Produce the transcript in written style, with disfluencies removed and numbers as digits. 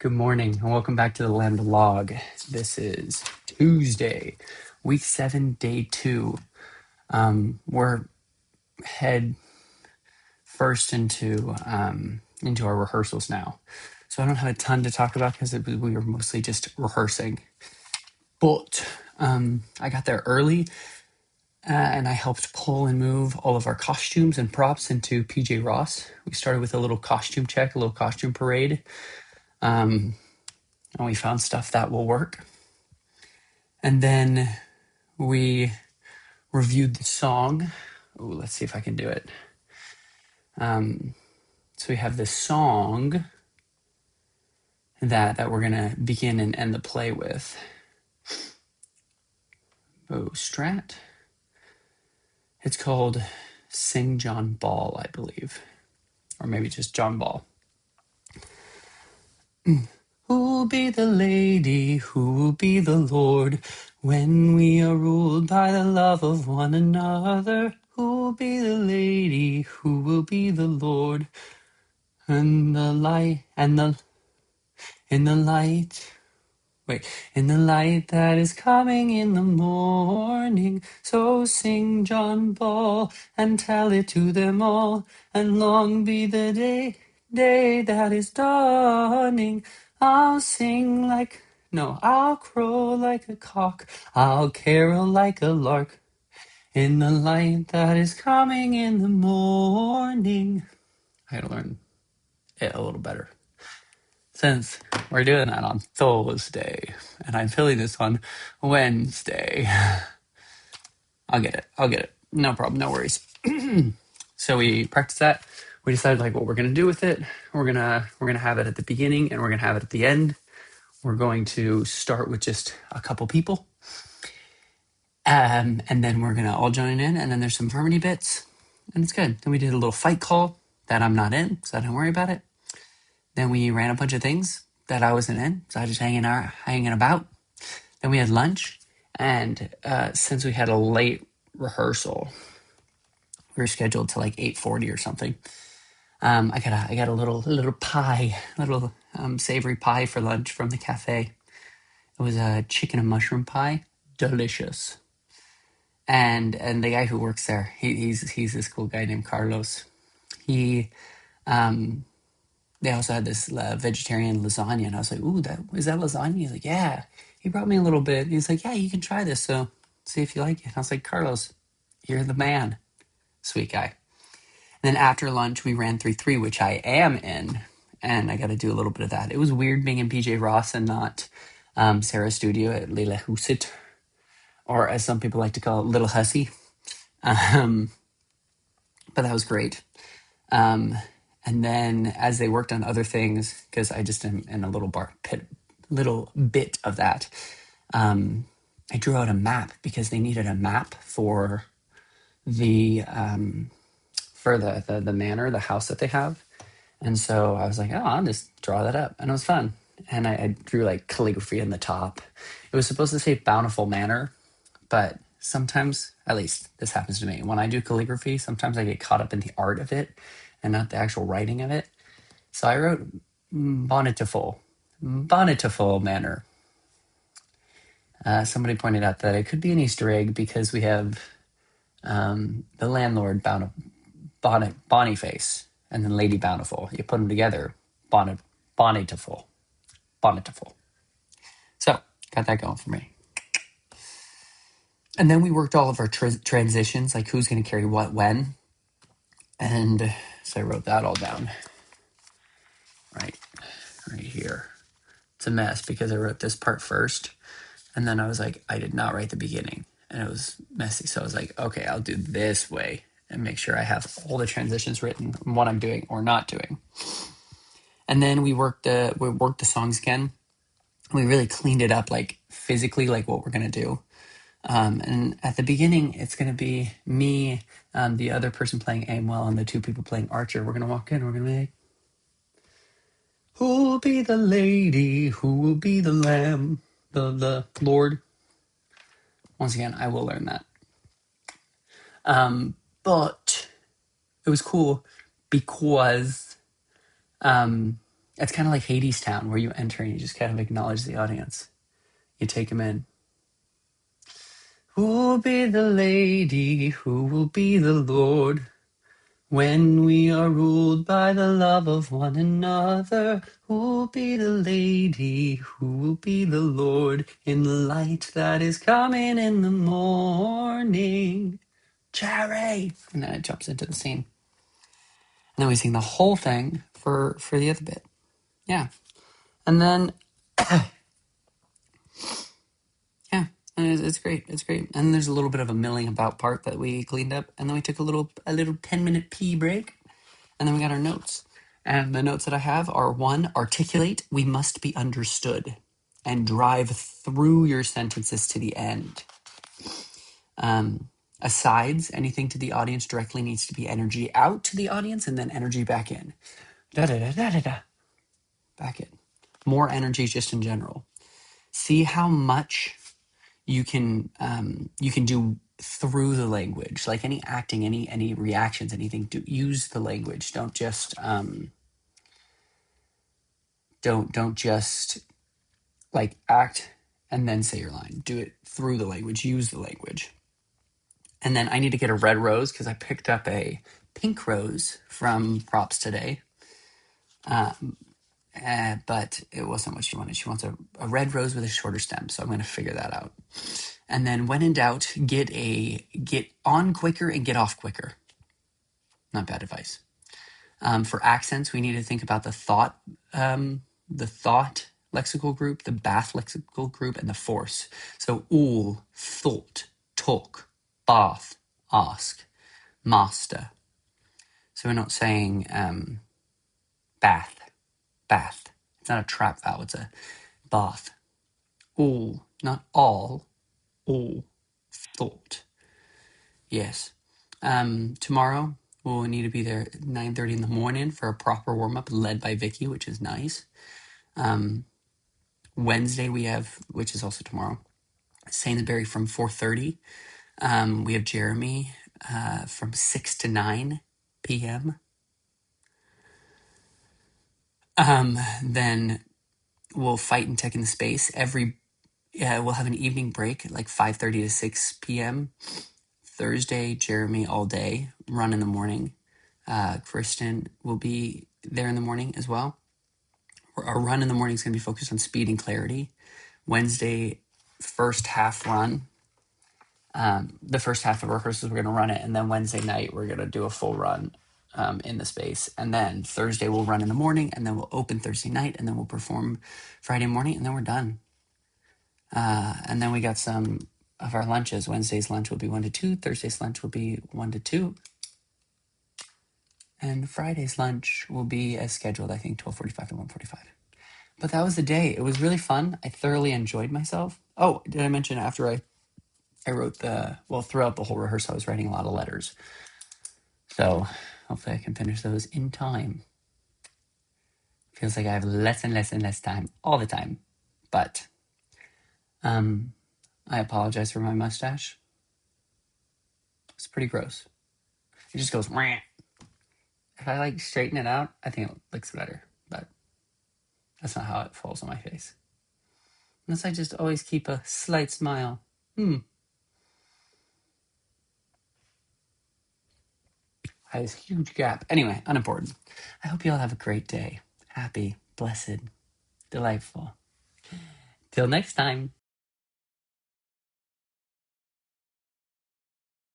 Good morning and welcome back to the LAMDA log. This is Tuesday, week 7, day 2. We're head first into our rehearsals now. So I don't have a ton to talk about because we were mostly just rehearsing. But I got there early and I helped pull and move all of our costumes and props into PJ Ross. We started with a little costume check, a little costume parade. And we found stuff that will work. And then we reviewed the song. Ooh, let's see if I can do it. So we have this song that we're gonna begin and end the play with. Oh, Strat. It's called Sing John Ball, I believe. Or maybe just John Ball. Who'll be the lady, who will be the lord, when we are ruled by the love of one another? Who will be the lady, who will be the lord, and the light, in the light, in the light that is coming in the morning. So sing John Ball and tell it to them all, and long be the day that is dawning. I'll sing like, no, I'll crow like a cock, I'll carol like a lark, in the light that is coming in the morning. I gotta learn it a little better, since we're doing that on Thursday, and I'm filling this on Wednesday. I'll get it. No problem, no worries. So we practiced that. We decided like what we're gonna do with it. We're gonna have it at the beginning and we're gonna have it at the end. We're going to start with just a couple people. And then we're gonna all join in, and then there's some harmony bits, and it's good. Then we did a little fight call that I'm not in, so I don't worry about it. Then we ran a bunch of things that I wasn't in, so I was just hanging about. Then we had lunch, and since we had a late rehearsal, we were scheduled to like 8:40 or something. I got a little pie, little savory pie for lunch from the cafe. It was a chicken and mushroom pie, delicious. And the guy who works there, he's this cool guy named Carlos. He They also had this vegetarian lasagna, and I was like, "Ooh, is that lasagna?" He's like, "Yeah." He brought me a little bit. He's like, "Yeah, you can try this. So see if you like it." And I was like, "Carlos, you're the man, sweet guy." And then after lunch, we ran 3-3, which I am in, and I got to do a little bit of that. It was weird being in PJ Ross and not Sarah's studio at Leila Husit, or as some people like to call it, Little Hussy. Um, but that was great. And then as they worked on other things, because I just am in a little bit of that, I drew out a map because they needed a map for the manor, the house that they have. And so I was like, oh, I'll just draw that up. And it was fun. And I drew like calligraphy in the top. It was supposed to say Bountiful Manor, but sometimes, at least this happens to me, when I do calligraphy, sometimes I get caught up in the art of it and not the actual writing of it. So I wrote Bountiful Manor. Somebody pointed out that it could be an Easter egg because we have the landlord Boniface and then Lady Bountiful. You put them together, Bountiful. So got that going for me. And then we worked all of our transitions, like who's going to carry what when. And so I wrote that all down right here. It's a mess because I wrote this part first, and then I was like, I did not write the beginning, and it was messy. So I was like, okay, I'll do this way and make sure I have all the transitions written, what I'm doing or not doing. And then we worked the songs again. We really cleaned it up, like physically, like what we're gonna do. And at the beginning, it's going to be me, the other person playing Amwell, and the two people playing Archer. We're going to walk in. We're going to be like, who'll be the lady? Who will be the lamb? The Lord. Once again, I will learn that. But it was cool because It's kind of like Hades Town, where you enter and you just kind of acknowledge the audience. You take them in. Who will be the lady? Who will be the lord? When we are ruled by the love of one another, who will be the lady? Who will be the lord? In the light that is coming in the morning. Cherry! And then it jumps into the scene. And then we sing the whole thing for the other bit. Yeah. And then, yeah, and it's great. It's great. And there's a little bit of a milling about part that we cleaned up. And then we took a little 10-minute pee break. And then we got our notes. And the notes that I have are: 1, articulate, we must be understood, and drive through your sentences to the end. Asides, anything to the audience directly needs to be energy out to the audience and then energy back in. Da da da da da da. Back in. More energy just in general. See how much you can do through the language, like any acting, any reactions, anything. Do use the language. Don't just don't just like act and then say your line. Do it through the language. Use the language. And then I need to get a red rose because I picked up a pink rose from props today. But it wasn't what she wanted. She wants a red rose with a shorter stem. So I'm going to figure that out. And then when in doubt, get on quicker and get off quicker. Not bad advice. For accents, we need to think about the thought lexical group, the bath lexical group, and the force. So all, thought, talk, bath, ask, master. So we're not saying bath. It's not a trap vowel, it's a bath. All, not all thought. Yes. Tomorrow we'll need to be there at 9:30 in the morning for a proper warm-up led by Vicky, which is nice. Wednesday we have, which is also tomorrow, Sainsbury from 4:30. We have Jeremy from 6 to 9 p.m. Then we'll fight and tech in the space. We'll have an evening break, like 5:30 to 6 p.m. Thursday, Jeremy all day, run in the morning. Kristen will be there in the morning as well. Our run in the morning is going to be focused on speed and clarity. Wednesday, first half run. The first half of rehearsals, we're going to run it. And then Wednesday night, we're going to do a full run in the space. And then Thursday, we'll run in the morning. And then we'll open Thursday night. And then we'll perform Friday morning. And then we're done. And then we got some of our lunches. Wednesday's lunch will be 1 to 2. Thursday's lunch will be 1 to 2. And Friday's lunch will be as scheduled, I think, 12:45 to 1:45. But that was the day. It was really fun. I thoroughly enjoyed myself. Oh, did I mention after I wrote throughout the whole rehearsal, I was writing a lot of letters. So hopefully I can finish those in time. Feels like I have less and less and less time all the time. But I apologize for my mustache. It's pretty gross. It just goes, Wah. If I like straighten it out, I think it looks better. But that's not how it falls on my face. Unless I just always keep a slight smile. I have this huge gap. Anyway, unimportant. I hope you all have a great day. Happy, blessed, delightful. Till next time.